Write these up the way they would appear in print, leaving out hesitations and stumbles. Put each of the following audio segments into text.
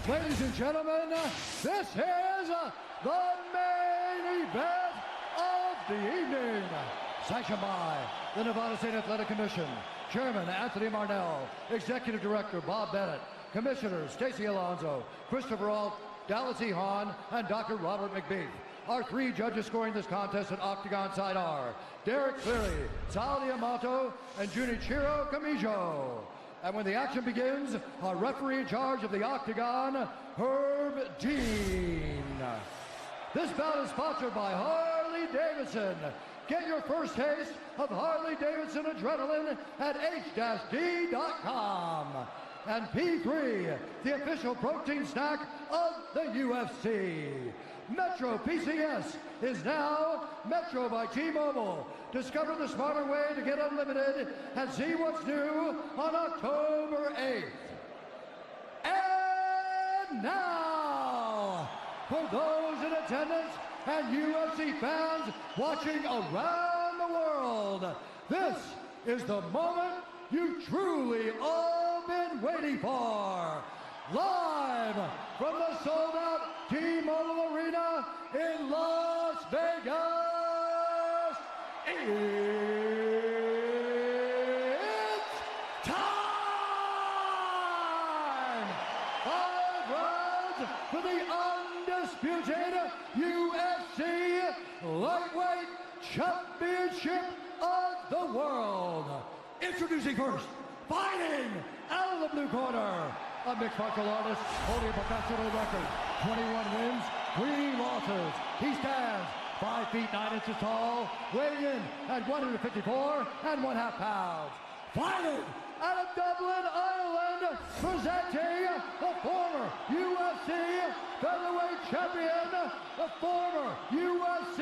Ladies and gentlemen, this is the main event of the evening. Sanctioned by the Nevada State Athletic Commission, Chairman Anthony Marnell, Executive Director Bob Bennett, Commissioners Stacey Alonso, Christopher Alt, Dallas E. Hahn, and Dr. Robert McBeef. Our three judges scoring this contest at Octagon side are Derek Cleary, Sal Diamato, and Junichiro Kamijo. And when the action begins, our referee in charge of the Octagon, Herb Dean. This bout is sponsored by Harley-Davidson. Get your first taste of Harley-Davidson adrenaline at h-d.com. And P3, the official protein snack of the UFC. Metro PCS is now Metro by T-Mobile. Discover the smarter way to get unlimited and see what's new on October 8th. And now, for those in attendance and UFC fans watching around the world, this is the moment you've truly all been waiting for. Live from the sold-out T-Mobile Arena in Las Vegas, it's time! 5 rounds for the undisputed UFC Lightweight Championship of the World. Introducing first, fighting out of the blue corner, a mixed martial artist holding a professional record, 21 wins, 3 losses. He stands 5 feet 9 inches tall, weighing in at 154 1/2 pounds. Fighting out of Dublin, Ireland, presenting the former UFC featherweight champion, the former UFC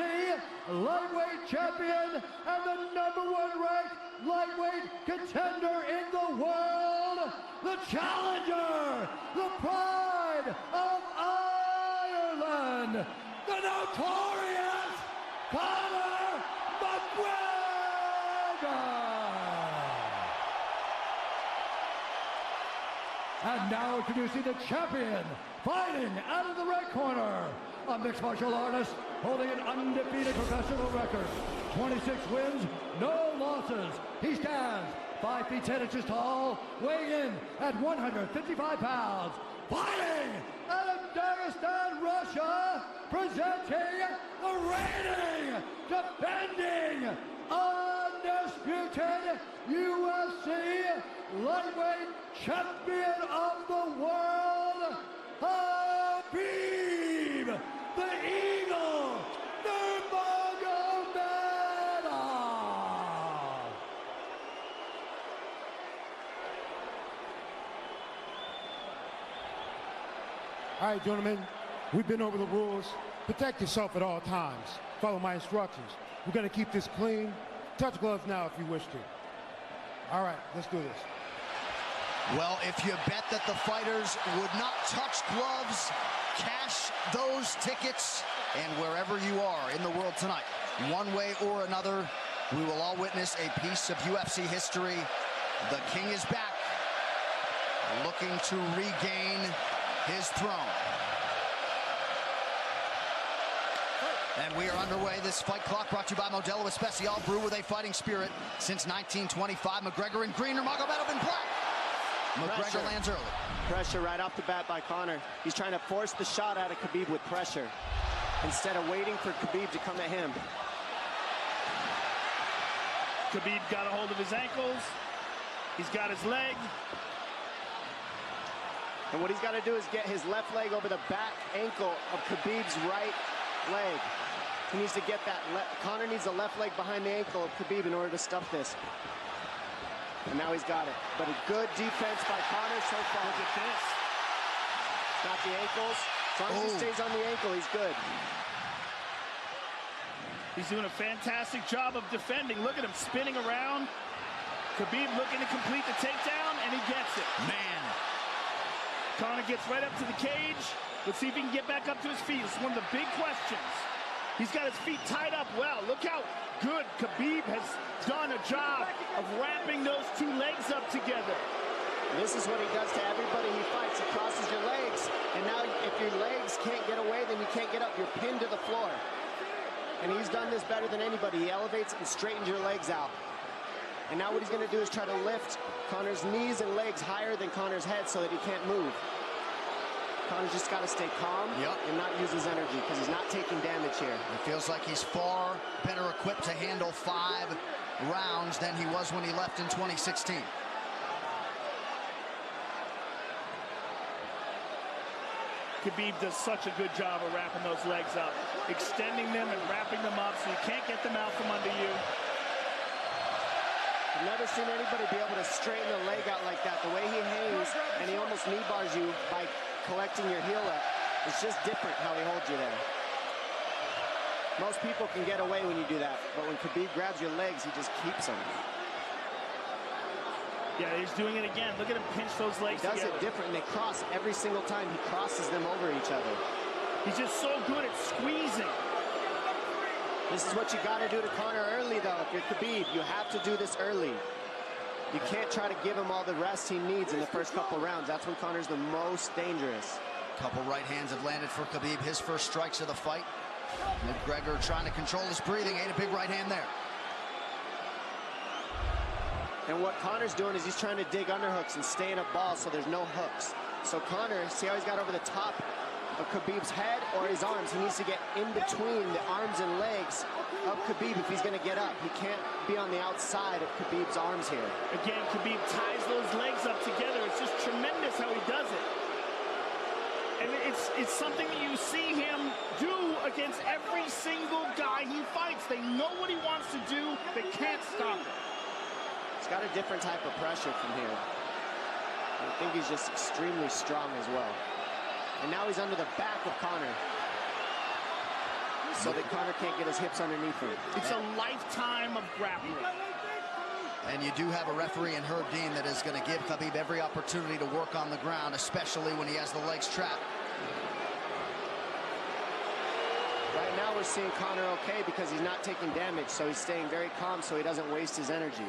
lightweight champion, and the #1 ranked lightweight contender in the world, the challenger, the pride of Ireland, the notorious Conor McGregor. And now introducing the champion, fighting out of the red corner, a mixed martial artist holding an undefeated professional record, 26 wins, no losses. He stands 5 feet 10 inches tall, weighing in at 155 pounds. Fighting out of Dagestan, Russia, presenting the reigning, defending, undisputed UFC lightweight champion of the world, Khabib, the Eagle Nurmagomedov. All right, gentlemen, we've been over the rules. Protect yourself at all times. Follow my instructions. We're going to keep this clean. Touch gloves now if you wish to. All right, let's do this. Well, if you bet that the fighters would not touch gloves, cash those tickets, and wherever you are in the world tonight, one way or another, we will all witness a piece of UFC history. The King is back, looking to regain his throne. And we are underway. This fight clock brought to you by Modelo Especial, brew with a fighting spirit since 1925. McGregor in green, Nurmagomedov in black. McGregor lands early. Pressure right off the bat by Conor. He's trying to force the shot out of Khabib with pressure instead of waiting for Khabib to come at him. Khabib got a hold of his ankles. He's got his leg. And what he's got to do is get his left leg over the back ankle of Khabib's right leg. He needs to get that. Conor needs the left leg behind the ankle of Khabib in order to stuff this. And now he's got it. But a good defense by Conor so far. Look at this. Got the ankles. As long as he stays on the ankle, he's good. He's doing a fantastic job of defending. Look at him spinning around. Khabib looking to complete the takedown, and he gets it. Man. Conor gets right up to the cage. Let's see if he can get back up to his feet. It's one of the big questions. He's got his feet tied up well. Look how good Khabib has done a job of wrapping those two legs up together. This is what he does to everybody he fights. He crosses your legs, and can't get up, you're pinned to the floor. And he's done this better than anybody. He elevates and straightens your legs out. And now what he's going to do is try to lift Conor's knees and legs higher than Conor's head so that he can't move. Conor's just got to stay calm and not use his energy because he's not taking damage here. It feels like he's far better equipped to handle 5 rounds than he was when he left in 2016. Khabib does such a good job of wrapping those legs up, extending them and wrapping them up so you can't get them out from under you. I've never seen anybody be able to straighten the leg out like that. The way he hangs and he almost knee bars you by collecting your heel up. It's just different how he holds you there. Most people can get away when you do that, but when Khabib grabs your legs, he just keeps them. Yeah, he's doing it again. Look at him pinch those legs together. He does it different, and they cross every single time. He crosses them over each other. He's just so good at squeezing. This is what you got to do to Conor early, though. If you're Khabib, you have to do this early. You can't try to give him all the rest he needs in the first couple rounds. That's when Conor's the most dangerous. Couple right hands have landed for Khabib. His first strikes of the fight. McGregor trying to control his breathing. Ate a big right hand there. And what Conor's doing is he's trying to dig underhooks and stay in a ball so there's no hooks. So Conor, see how he's got over the top of Khabib's head or his arms? He needs to get in between the arms and legs of Khabib if he's going to get up. He can't be on the outside of Khabib's arms here. Again, Khabib ties those legs up together. It's just tremendous how he does it. And it's something that you see him do against every single guy he fights. They know what he wants to do. They can't stop it. He's got a different type of pressure from here. I think he's just extremely strong as well. And now he's under the back of Conor, so that Conor can't get his hips underneath him. It's a lifetime of grappling. And you do have a referee in Herb Dean that is going to give Khabib every opportunity to work on the ground, especially when he has the legs trapped. Right now we're seeing Conor okay because he's not taking damage, so he's staying very calm so he doesn't waste his energy.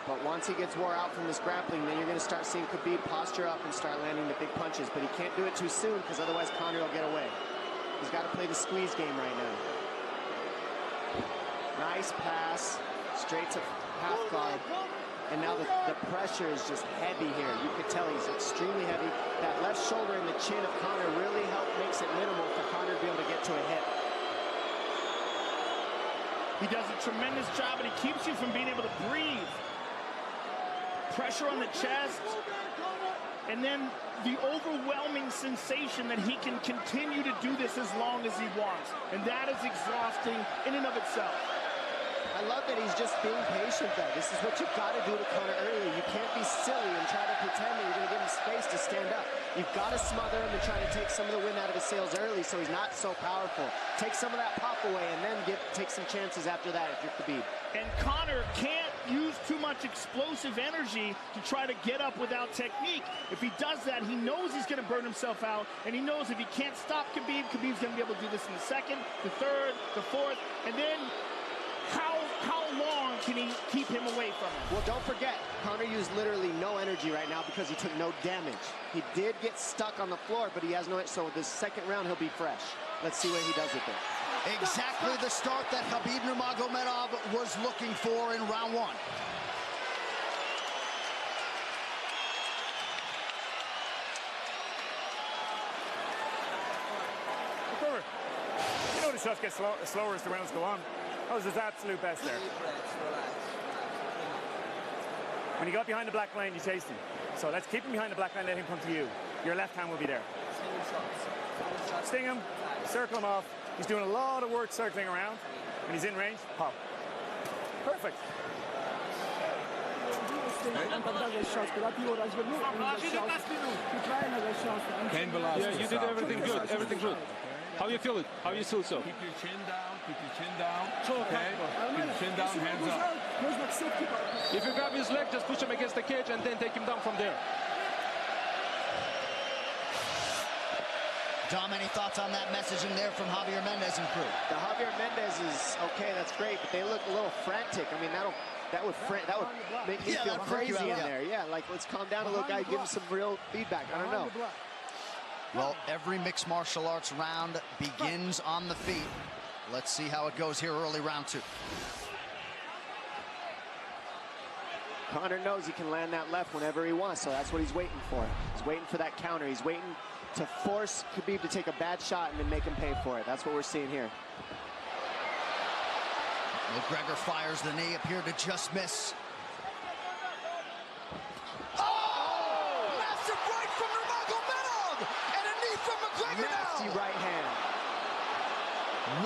But once he gets wore out from this grappling, then you're going to start seeing Khabib posture up and start landing the big punches. But he can't do it too soon because otherwise Conor will get away. He's got to play the squeeze game right now. Nice pass, straight to half guard. And now the pressure is just heavy here. You can tell he's extremely heavy. That left shoulder and the chin of Conor really makes it minimal for Conor to be able to get to a hit. He does a tremendous job, and he keeps you from being able to breathe. Pressure on the chest, and then the overwhelming sensation that he can continue to do this as long as he wants. And that is exhausting in and of itself. I love that he's just being patient, though. This is what you've got to do to Conor early. You can't be silly and try to pretend that you're going to give him space to stand up. You've got to smother him and try to take some of the wind out of his sails early so he's not so powerful. Take some of that pop away and then take some chances after that if you're Khabib. And Conor can't use too much explosive energy to try to get up without technique. If he does that, he knows he's going to burn himself out, and he knows if he can't stop Khabib, Khabib's going to be able to do this in the second, the third, the fourth, and then how long can he keep him away from him? Well, don't forget, Conor used literally no energy right now because he took no damage. He did get stuck on the floor, but he has no, so this second round he'll be fresh. Let's see what he does with it. Exactly the start that Khabib Nurmagomedov was looking for in round 1. You know the shots get slower as the rounds go on. That was his absolute best there. When he got behind the black line, you chased him. So let's keep him behind the black line, let him come to you. Your left hand will be there. Sting him, circle him off. He's doing a lot of work circling around. When he's in range, pop. Perfect. Yeah, you did everything good, everything good. How you feel it? How you feel so? Keep your chin down, okay? Keep your chin down, hands up. If you grab his leg, just push him against the cage and then take him down from there. Dom, any thoughts on that messaging there from Javier Mendez and crew? The Javier Mendez is okay, that's great, but they look a little frantic. I mean, that would make me feel crazy in there. Yeah, like let's calm down a little guy, give him some real feedback. I don't know. Well, every mixed martial arts round begins on the feet. Let's see how it goes here early round 2. Conor knows he can land that left whenever he wants, so that's what he's waiting for. He's waiting for that counter. He's waiting to force Khabib to take a bad shot and then make him pay for it. That's what we're seeing here. McGregor fires the knee, appeared to just miss. Massive right from Nurmagomedov! And a knee from McGregor Nasty now! right hand.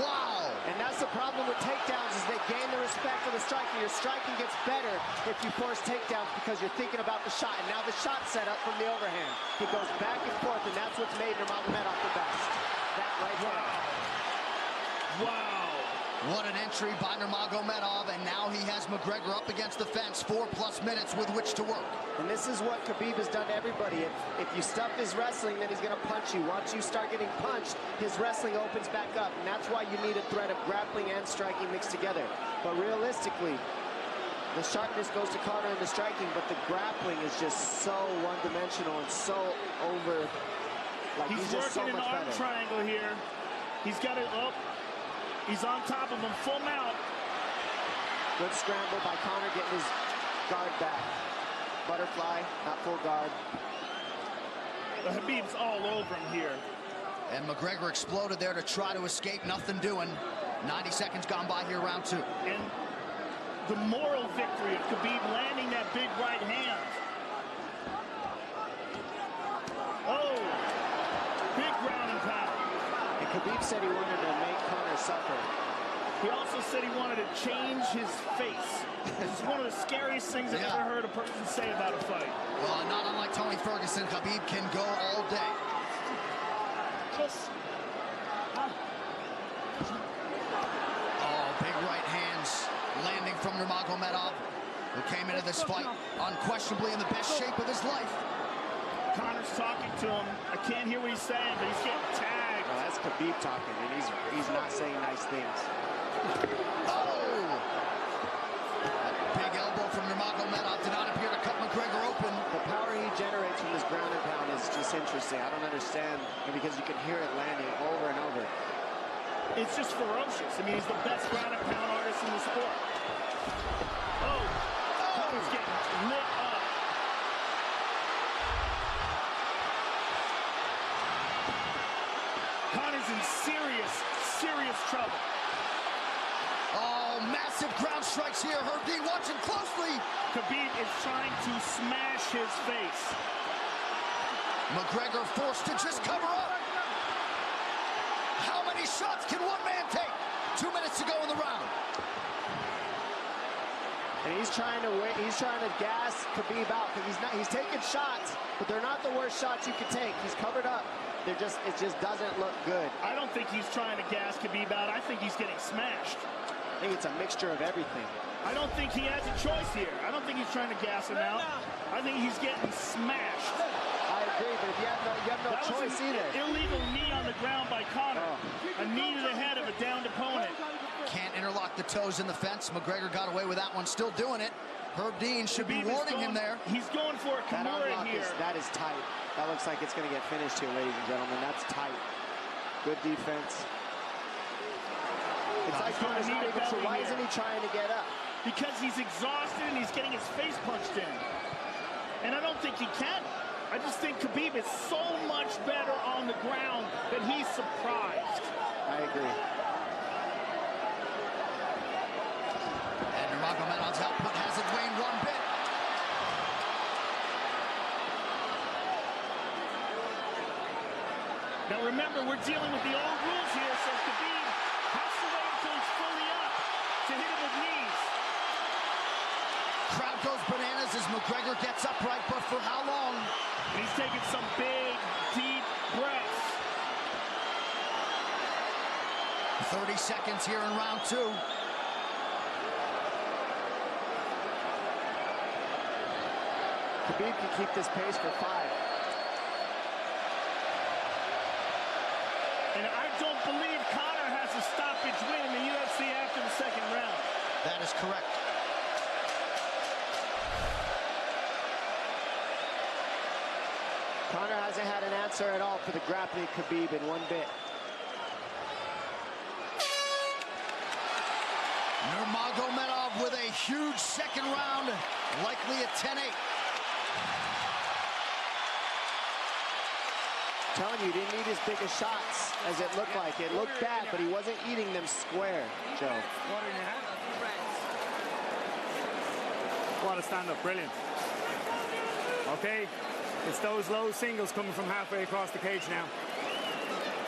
Wow! And that's the problem with takedowns, is they gain the respect of the striker. Your striking gets better if you force takedowns because you're thinking about the shot. And now the shot's set up from the overhand. He goes back and forth, and that's what's made Nurmagomedov the best. That right hand. Wow. What an entry by Nurmagomedov, and now he has McGregor up against the fence, 4+ minutes with which to work. And this is what Khabib has done to everybody. If you stuff his wrestling, then he's going to punch you. Once you start getting punched, his wrestling opens back up. And that's why you need a threat of grappling and striking mixed together. But realistically, the sharpness goes to Conor in the striking, but the grappling is just so one-dimensional and so over. Like he's just so working much an arm better. triangle here. He's got it up. He's on top of him, full mount. Good scramble by Conor, getting his guard back. Butterfly, not full guard. Khabib's all over him here. And McGregor exploded there to try to escape, nothing doing. 90 seconds gone by here, round 2. And the moral victory of Khabib landing that big right hand. Oh, big ground and pound. And Khabib said he wanted to make Conor suffer. He also said he wanted to change his face. This is one of the scariest things I've ever heard a person say about a fight. Well, not unlike Tony Ferguson, Khabib can go all day. Oh, big right hands landing from Nurmagomedov, who came into this fight unquestionably in the best shape of his life. Conor's talking to him. I can't hear what he's saying, but he's getting tagged. Well, that's Khabib talking, and he's not saying nice things. Oh! Big elbow from Nurmagomedov did not appear to cut McGregor open. The power he generates from this ground and pound is just interesting. I don't understand, because you can hear it landing over and over. It's just ferocious. I mean, he's the best ground and pound artist in the sport. Oh! Conor's getting lit up. Conor's in serious trouble. Oh, massive ground strikes here. Herb Dean watching closely. Khabib is trying to smash his face. McGregor forced to just cover up. How many shots can one man take? 2 minutes to go in the round. And he's trying to gas Khabib out, because he's taking shots, but they're not the worst shots you could take. He's covered up. It just doesn't look good. I don't think he's trying to gas Khabib out. I think he's getting smashed. I think it's a mixture of everything. I don't think he has a choice here. I don't think he's trying to gas him out. I think he's getting smashed. I agree, but if you have no choice either. Illegal knee on the ground by Conor. A knee to the head of a downed opponent. Can't interlock the toes in the fence. McGregor got away with that one, still doing it. Herb Dean should be warning him there. He's going for a Kimura here. That is tight. That looks like it's going to get finished here, ladies and gentlemen. That's tight. Good defense. It's like Conor's not even sure. Why isn't he trying to get up? Because he's exhausted and he's getting his face punched in. And I don't think he can. I just think Khabib is so much better on the ground that he's surprised. I agree. And Nurmagomedov's output hasn't waned one bit. Now remember, we're dealing with the old rules here, so Khabib has to wait until he's fully up to hit him with knees. Crowd goes bananas as McGregor gets upright, but for how long? And he's taking some big, deep breaths. 30 seconds here in round 2. Khabib can keep this pace for 5. And I don't believe Conor has a stoppage win in the UFC after the second round. That is correct. Conor hasn't had an answer at all for the grappling Khabib in one bit. Nurmagomedov with a huge second round, likely at 10-8. Telling you, he didn't need as big of shots as it looked like. It looked bad, but he wasn't eating them square, Joe. What a stand-up, brilliant. Okay, it's those low singles coming from halfway across the cage now.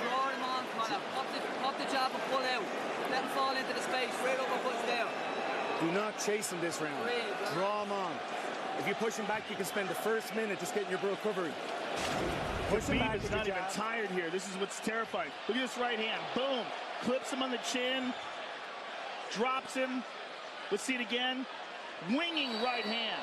Draw him on, Conor. Pop the jab and pull out. Let him fall into the space. Straight uppercuts there. Do not chase him this round. Draw him on. If you push him back, you can spend the first minute just getting your recovery. Khabib is not even tired here. This is what's terrifying. Look at this right hand. Boom. Clips him on the chin. Drops him. Let's see it again. Winging right hand.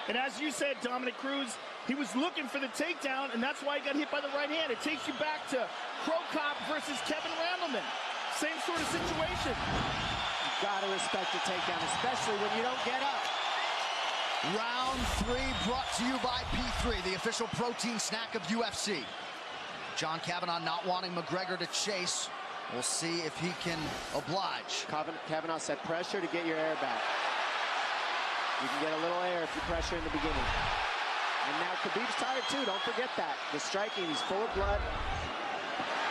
And as you said, Dominic Cruz, he was looking for the takedown, and that's why he got hit by the right hand. It takes you back to Crow Cop versus Kevin Randleman. Same sort of situation. You gotta respect the takedown, especially when you don't get up. Round 3 brought to you by P3, the official protein snack of UFC. John Kavanagh not wanting McGregor to chase. We'll see if he can oblige. Kavanagh said pressure to get your air back. You can get a little air if you pressure in the beginning. And now Khabib's tired too, don't forget that. The striking, he's full of blood.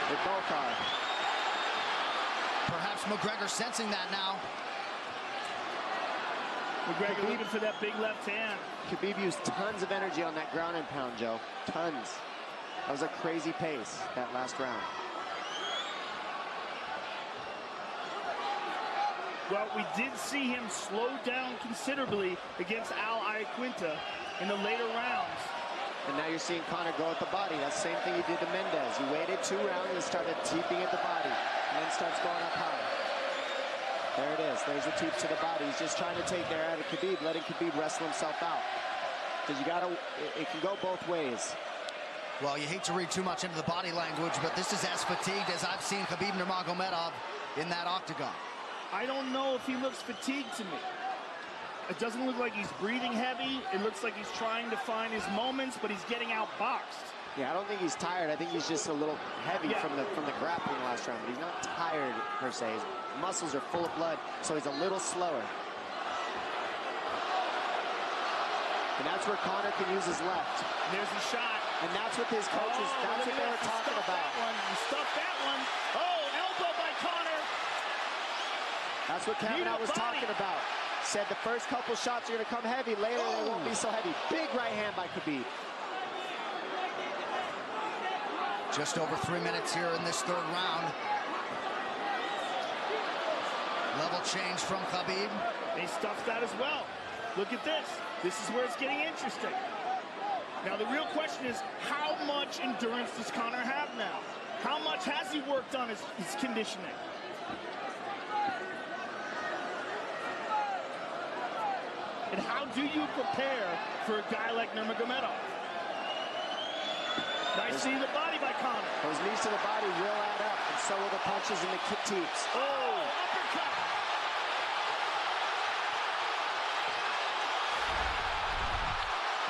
They both are. Perhaps McGregor sensing that now. McGregor looking for that big left hand. Khabib used tons of energy on that ground and pound, Joe. Tons. That was a crazy pace, that last round. Well, we did see him slow down considerably against Al Iaquinta in the later rounds. And now you're seeing Conor go at the body. That's the same thing he did to Mendez. He waited 2 rounds and started teeping at the body, and then starts going up high. There it is. There's the teep to the body. He's just trying to take air out of Khabib, letting Khabib wrestle himself out. Because you gotta, it can go both ways. Well, you hate to read too much into the body language, but this is as fatigued as I've seen Khabib Nurmagomedov in that octagon. I don't know if he looks fatigued to me. It doesn't look like he's breathing heavy. It looks like he's trying to find his moments, but he's getting outboxed. Yeah, I don't think he's tired. I think he's just a little heavy from the grappling last round. But he's not tired per se. His muscles are full of blood, so he's a little slower. And that's where Conor can use his left. And there's the shot. And that's what his coaches, that's what they were talking about. He stuffed that one. Oh, elbow by Conor. That's what Kavanagh was talking about. Said the first couple shots are going to come heavy. Later, they won't be so heavy. Big right hand by Khabib. Just over 3 minutes here in this 3rd round. Level change from Khabib. He stuffed that as well. Look at this. This is where it's getting interesting. Now, the real question is, how much endurance does Conor have now? How much has he worked on his conditioning? And how do you prepare for a guy like Nurmagomedov? Nice knee to the body by Conor. Those knees to the body will add up, and so will the punches and the kick teeps. Oh, uppercut.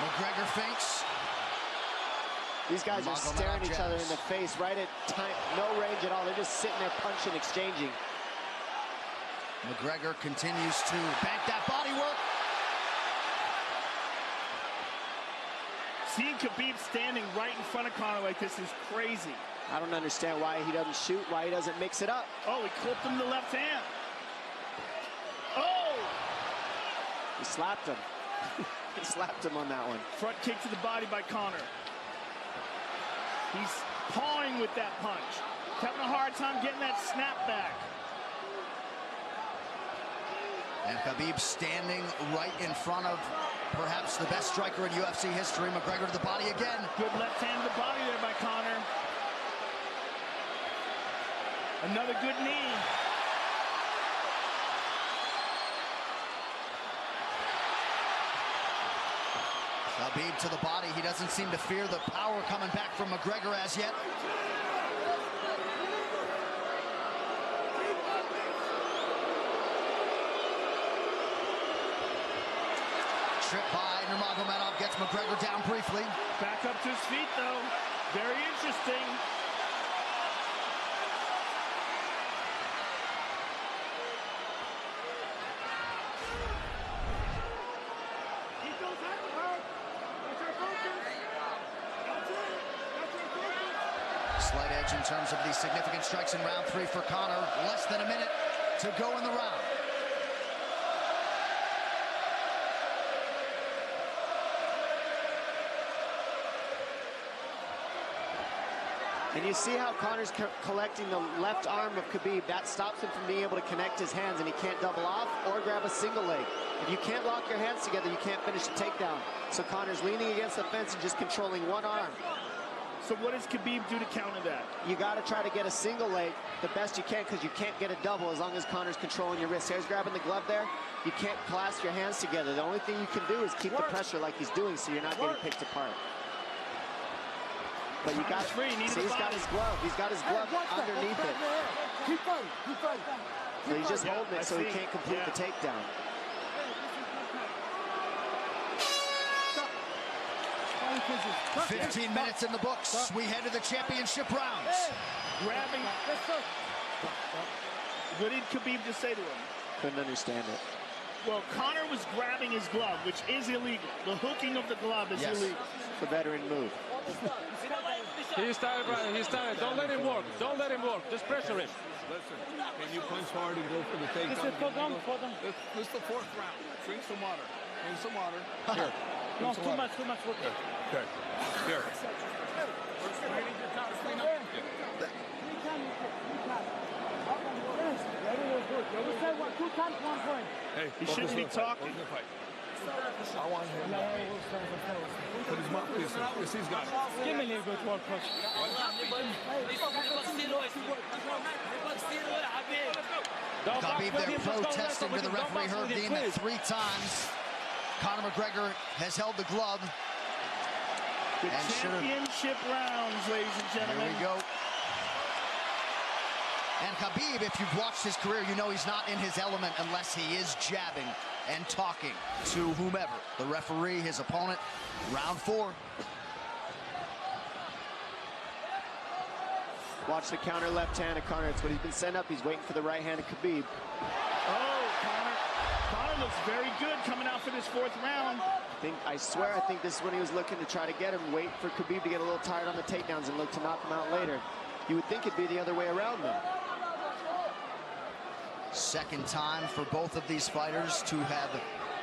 McGregor feints. These guys are staring each other in the face right at time, no range at all. They're just sitting there punching, exchanging. McGregor continues to bank that body work. Seeing Khabib standing right in front of Conor like this is crazy. I don't understand why he doesn't shoot, why he doesn't mix it up. Oh, he clipped him to the left hand. Oh! He slapped him. He slapped him on that one. Front kick to the body by Conor. He's pawing with that punch. Having a hard time getting that snap back. And Khabib standing right in front of perhaps the best striker in UFC history. McGregor to the body again. Good left hand to the body there by Conor. Another good knee. Khabib to the body. He doesn't seem to fear the power coming back from McGregor as yet. Trip by Nurmagomedov gets McGregor down briefly. Back up to his feet, though. Very interesting. Slight edge in terms of the significant strikes in round 3 for Conor. Less than a minute to go in the round. And you see how Conor's collecting the left arm of Khabib. That stops him from being able to connect his hands, and he can't double off or grab a single leg. If you can't lock your hands together, you can't finish the takedown. So Conor's leaning against the fence and just controlling one arm. So what does Khabib do to counter that? You got to try to get a single leg the best you can, because you can't get a double as long as Conor's controlling your wrist. Here's grabbing the glove there. You can't clasp your hands together. The only thing you can do is keep the pressure like he's doing, so you're not getting picked apart. But you got free. See, he's got his glove. He's got his glove underneath it. Keep fighting. Keep fighting. So he's just holding it so he can't complete the takedown. Yeah. 15 minutes in the books. We head to the championship rounds. Grabbing. What did Khabib just say to him? Couldn't understand it. Well, Conor was grabbing his glove, which is illegal. The hooking of the glove is illegal. It's a veteran move. He's tired, Brian. He's tired. Don't let him work. Don't let him work. Just pressure him. Listen, can you punch hard and go for the takedown? This is the 4th round. Drink some water. Drink some water. Here. No, too much water. Okay. Here. Hey, he shouldn't be talking. I want him to put his mouth. Yes, he's got it. Give me a little bit more push. Khabib there protesting to the referee, Herb Dean, that 3 times Conor McGregor has held the glove. The championship rounds, ladies and gentlemen. Here we go. And Khabib, if you've watched his career, you know he's not in his element unless he is jabbing and talking to whomever. The referee, his opponent, round 4. Watch the counter left hand of Conor. It's what he's been setting up. He's waiting for the right hand of Khabib. Oh, Conor looks very good coming out for this 4th round. I swear, I think this is when he was looking to try to get him, wait for Khabib to get a little tired on the takedowns and look to knock him out later. You would think it'd be the other way around, though. Second time for both of these fighters to have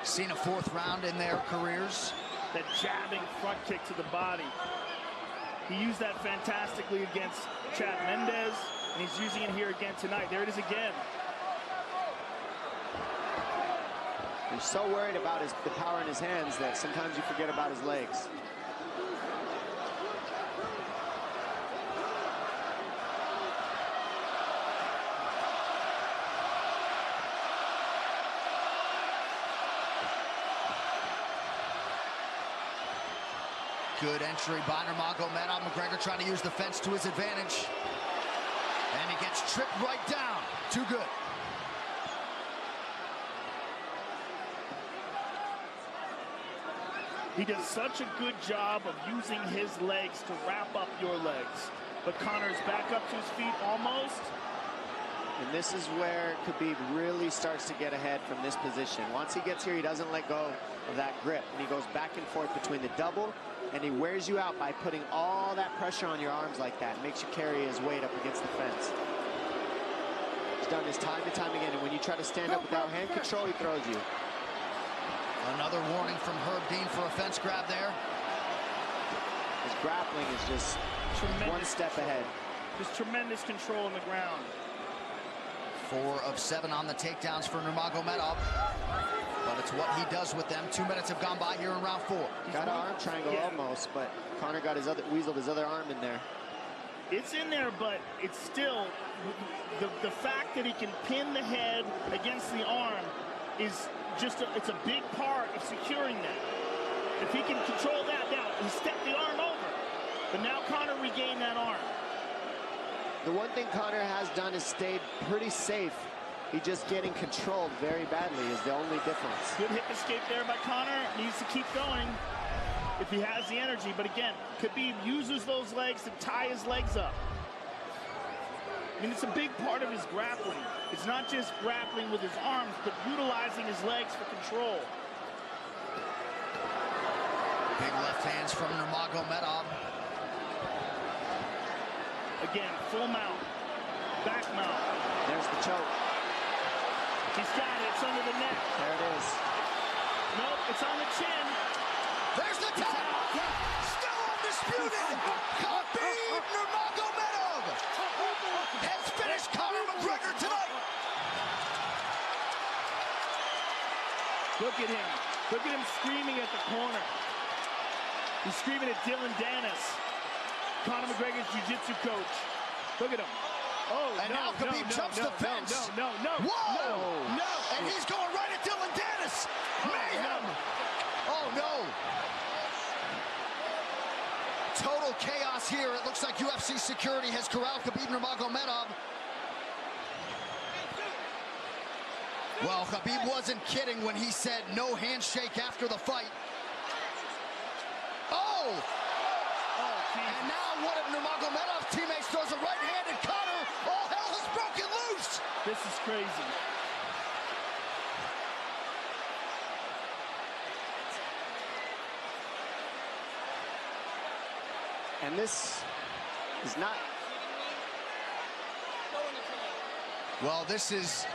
seen a 4th round in their careers. That jabbing front kick to the body. He used that fantastically against Chad Mendes, and he's using it here again tonight. There it is again. He's so worried about the power in his hands that sometimes you forget about his legs. Good entry by Nurmagomedov. McGregor trying to use the fence to his advantage. And he gets tripped right down. Too good. He does such a good job of using his legs to wrap up your legs. But Conor's back up to his feet almost. And this is where Khabib really starts to get ahead from this position. Once he gets here, he doesn't let go of that grip. And he goes back and forth between the double, and he wears you out by putting all that pressure on your arms like that. It makes you carry his weight up against the fence. He's done this time and time again. And when you try to stand up without hand control, he throws you. Another warning from Herb Dean for a fence grab there. His grappling is just one step ahead. Just tremendous control on the ground. 4 of 7 on the takedowns for Nurmagomedov. But it's what he does with them. 2 minutes have gone by here in round 4. Got an arm triangle almost, but Conor got weaseled his other arm in there. It's in there, but it's still the fact that he can pin the head against the arm is just it's a big part of securing that. If he can control that, now he stepped the arm over, but now Conor regained that arm. The one thing Conor has done is stayed pretty safe He's just getting controlled very badly is the only difference. Good hip escape there by Conor. Needs to keep going if he has the energy. But again, Khabib uses those legs to tie his legs up. I mean, it's a big part of his grappling. It's not just grappling with his arms, but utilizing his legs for control. Big left hands from Nurmagomedov. Again, full mount, back mount. There's the choke. He's got it, it's under the neck. There it is. Nope, it's on the chin. There's the tap. Still undisputed. Khabib Nurmagomedov has finished Conor McGregor tonight. Look at him. Look at him screaming at the corner. He's screaming at Dylan Dennis, Conor McGregor's jiu-jitsu coach. Look at him. Oh, and now Khabib jumps the fence. No. Whoa! No! And he's going right at Dylan Dennis. Mayhem! Oh, no. Total chaos here. It looks like UFC security has corralled Khabib Nurmagomedov. Well, Khabib wasn't kidding when he said no handshake after the fight. Oh! And now one of Nurmagomedov's teammates throws a right hand at Conor. All hell has broken loose. This is crazy. And this is not... Well, this is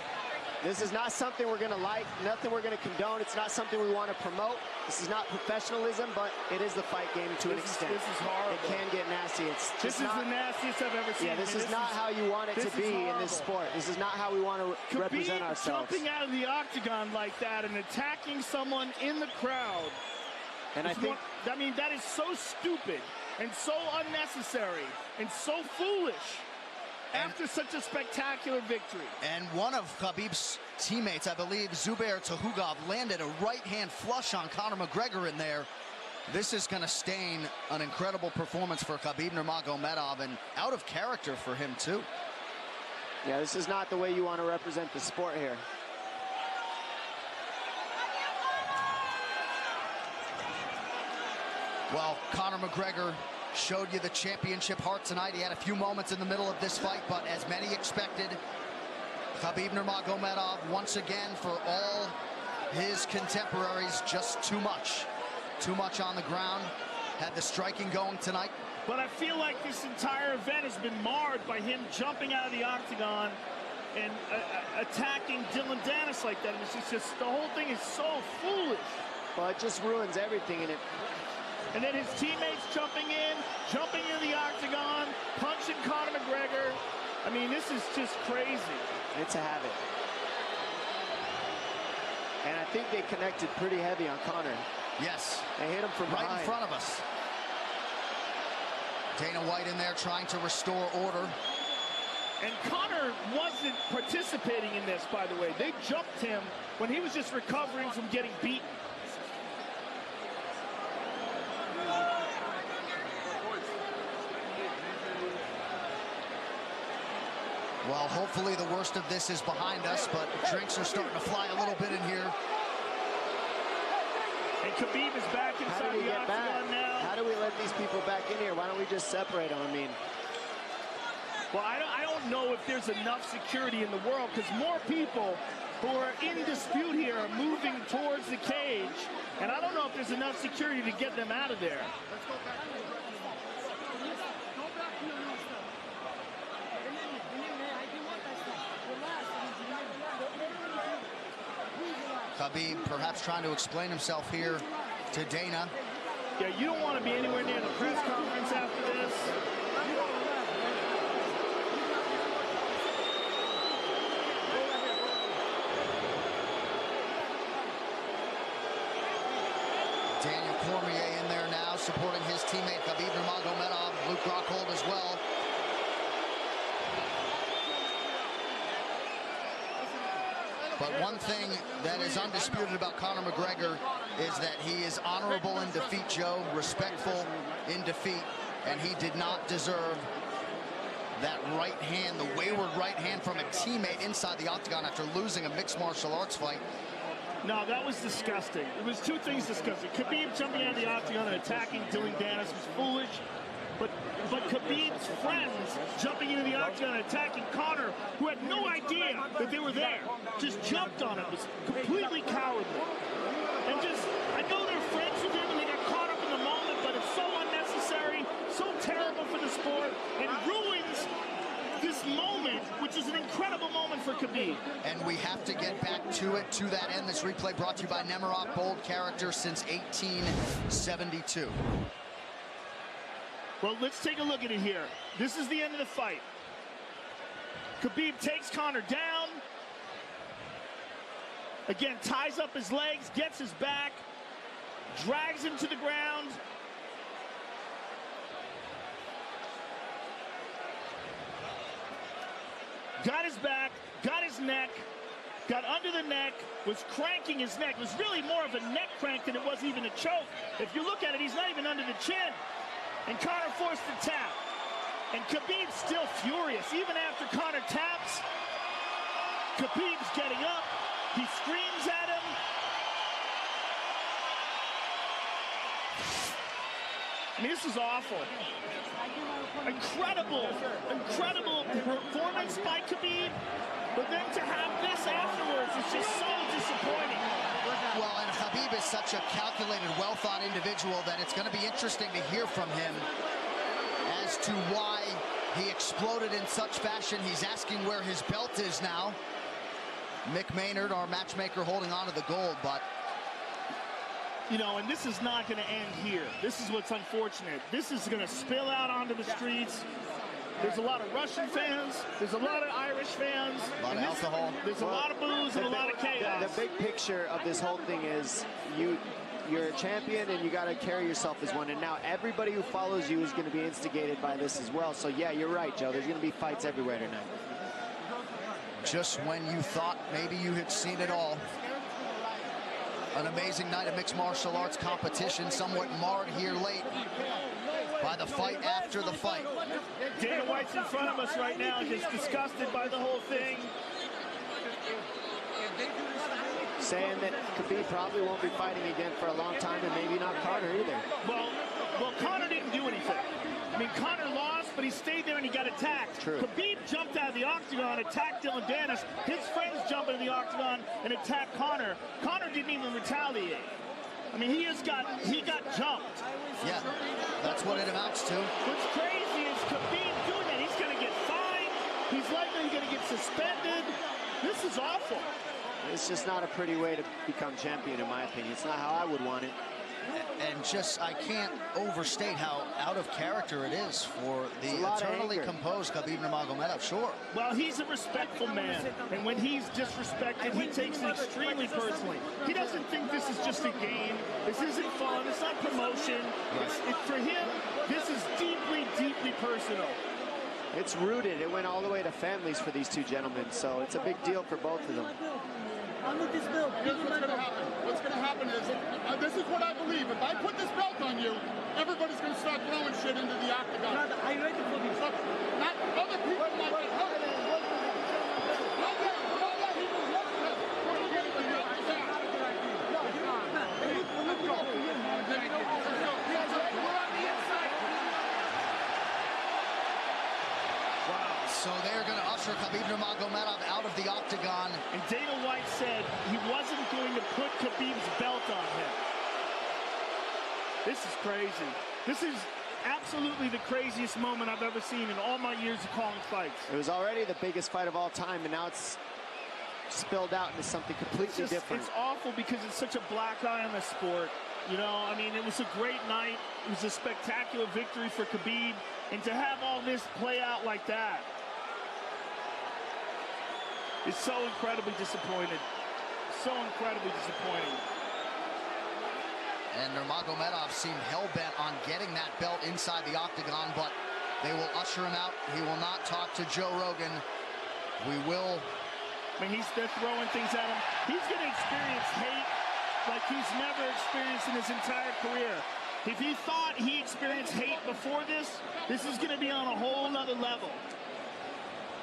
not something we're going to like, nothing we're going to condone. It's not something we want to promote. This is not professionalism, but it is the fight game to an extent. This is horrible. It can get nasty. This is the nastiest I've ever seen. Yeah, this is not how you want it to be in this sport. This is not how we want to represent ourselves. Jumping out of the octagon like that and attacking someone in the crowd. And I think... I mean, that is so stupid and so unnecessary and so foolish. After such a spectacular victory. And one of Khabib's teammates, I believe, Zubair Tukhugov, landed a right-hand flush on Conor McGregor in there. This is going to stain an incredible performance for Khabib Nurmagomedov and out of character for him, too. Yeah, this is not the way you want to represent the sport here. Well, Conor McGregor showed you the championship heart tonight. He had a few moments in the middle of this fight, but as many expected, Khabib Nurmagomedov, once again, for all his contemporaries, just too much. Too much on the ground. Had the striking going tonight. But I feel like this entire event has been marred by him jumping out of the octagon and attacking Dylan Dennis like that. And it's just the whole thing is so foolish. Well, it just ruins everything, and then his teammates jumping in the octagon, punching Conor McGregor. I mean, this is just crazy. It's a habit. And I think they connected pretty heavy on Conor. Yes. They hit him from right behind. in front of us. Dana White in there trying to restore order. And Conor wasn't participating in this, by the way. They jumped him when he was just recovering from getting beaten. Well, hopefully the worst of this is behind us, but drinks are starting to fly a little bit in here. And Khabib is back inside the octagon now. How do we let these people back in here? Why don't we just separate them? I mean... Well, I don't know if there's enough security in the world, because more people who are in dispute here are moving towards the cage. And I don't know if there's enough security to get them out of there. Khabib perhaps trying to explain himself here to Dana. Yeah, you don't want to be anywhere near the press conference after this. Daniel Cormier in there now, supporting his teammate Khabib Nurmagomedov, Luke Rockhold as well. But one thing that is undisputed about Conor McGregor is that he is honorable in defeat, Joe, respectful in defeat, and he did not deserve that right hand, the wayward right hand from a teammate inside the octagon after losing a mixed martial arts fight. No, that was disgusting. It was two things disgusting. Khabib jumping out of the octagon and attacking Dylan Dennis was foolish. But Khabib's friends jumping into the octagon and attacking Conor, who had no idea that they were there, just jumped on him. It was completely cowardly. And I know they're friends with him and they got caught up in the moment, but it's so unnecessary, so terrible for the sport, and ruins this moment, which is an incredible moment for Khabib. And we have to get back to it, to that end. This replay brought to you by Nemiroff, bold character since 1872. Well, let's take a look at it here. This is the end of the fight. Khabib takes Conor down. Again, ties up his legs, gets his back, drags him to the ground. Got his back, got his neck, got under the neck, was cranking his neck. It was really more of a neck crank than it was even a choke. If you look at it, he's not even under the chin. And Conor forced the tap. And Khabib's still furious. Even after Conor taps, Khabib's getting up. He screams at him. I mean, this is awful. Incredible performance by Khabib. But then to have this afterwards is just so disappointing. Well, and Khabib is such a calculated, well-thought individual that it's going to be interesting to hear from him as to why he exploded in such fashion. He's asking where his belt is now. Mick Maynard, our matchmaker, holding on to the gold, but... You know, and this is not going to end here. This is what's unfortunate. This is going to spill out onto the streets. There's a lot of Russian fans. There's a lot of Irish fans. A lot of alcohol. There's a lot of booze and a lot of chaos. The big picture of this whole thing is you're a champion and you got to carry yourself as one. And now everybody who follows you is going to be instigated by this as well. So, yeah, you're right, Joe. There's going to be fights everywhere tonight. Just when you thought maybe you had seen it all. An amazing night of mixed martial arts competition, somewhat marred here late by the fight after the fight. Dana White's in front of us right now, just disgusted by the whole thing. Saying that Khabib probably won't be fighting again for a long time, and maybe not Conor either. Well, Conor didn't do anything. I mean, Conor lost, but he stayed there and he got attacked. True. Khabib jumped out of the octagon, attacked Dylan Dennis. His friends jumped into the octagon and attacked Conor. Conor didn't even retaliate. I mean, he got jumped. Yeah, that's what it amounts to. What's crazy is Khabib doing that. He's going to get fined. He's likely going to get suspended. This is awful. It's just not a pretty way to become champion, in my opinion. It's not how I would want it. And just, I can't overstate how out of character it is for the eternally composed Khabib Nurmagomedov, sure. Well, he's a respectful man, and when he's disrespected, he takes it extremely personally. He doesn't think this is just a game. This isn't fun. It's not promotion. For him, this is deeply, deeply personal. It's rooted. It went all the way to families for these two gentlemen, so it's a big deal for both of them. Here's what's going to happen. What's going to happen is, this is what I believe. If I put this belt on you, everybody's going to start throwing shit into the octagon. Brother, are you ready for this? Not other people might get hurt. So they're going to usher Khabib Nurmagomedov out of the octagon. And Dana White said he wasn't going to put Khabib's belt on him. This is crazy. This is absolutely the craziest moment I've ever seen in all my years of calling fights. It was already the biggest fight of all time, and now it's spilled out into something completely different. It's awful because it's such a black eye on the sport. You know, I mean, it was a great night. It was a spectacular victory for Khabib. And to have all this play out like that, it's so incredibly disappointed. So incredibly disappointing. And Nurmagomedov seemed hell-bent on getting that belt inside the octagon, but they will usher him out. He will not talk to Joe Rogan. We will... I mean, they're throwing things at him. He's going to experience hate like he's never experienced in his entire career. If he thought he experienced hate before this is going to be on a whole nother level.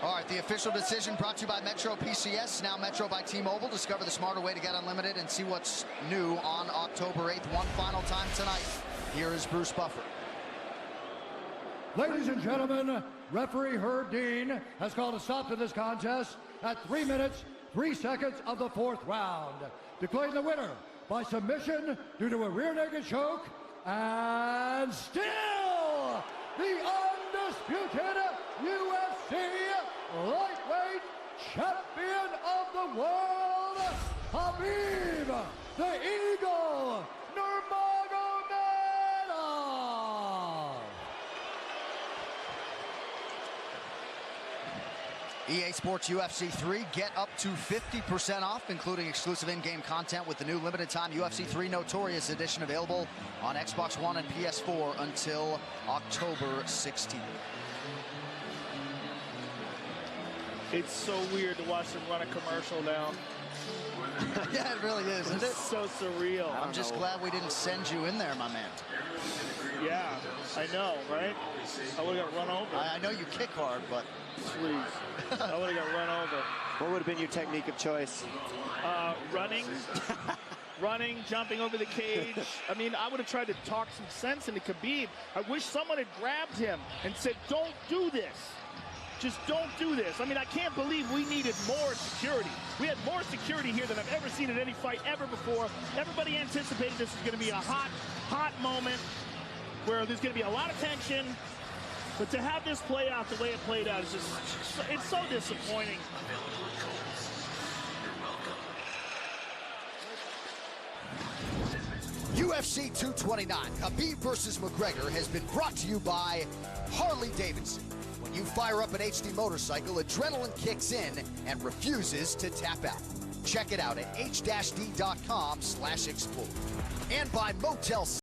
All right, the official decision brought to you by Metro PCS, now Metro by T-Mobile. Discover the smarter way to get unlimited and see what's new on October 8th. One final time tonight. Here is Bruce Buffer. Ladies and gentlemen, referee Herb Dean has called a stop to this contest at 3 minutes, 3 seconds of the 4th round, declaring the winner by submission due to a rear naked choke, and still the undisputed UFC lightweight champion of the world, Khabib, the Eagle, Nurmagomedov. EA Sports UFC 3, get up to 50% off, including exclusive in-game content with the new limited-time UFC 3 Notorious Edition available on Xbox One and PS4 until October 16th. It's so weird to watch them run a commercial now. Yeah, it really is, isn't it? It's so surreal. I'm just glad we didn't send you in there, my man. Yeah, I know, right? I would have got run over. I know you kick hard, but... Please. I would have got run over. What would have been your technique of choice? Running. Running, jumping over the cage. I mean, I would have tried to talk some sense into Khabib. I wish someone had grabbed him and said, don't do this. Just don't do this. I mean, I can't believe we needed more security. We had more security here than I've ever seen in any fight ever before. Everybody anticipated this was going to be a hot moment where there's going to be a lot of tension. But to have this play out the way it played out is just, it's so disappointing. UFC 229, Khabib versus McGregor, has been brought to you by Harley-Davidson. When you fire up an HD motorcycle, adrenaline kicks in and refuses to tap out. Check it out at h-d.com/explore. And by Motel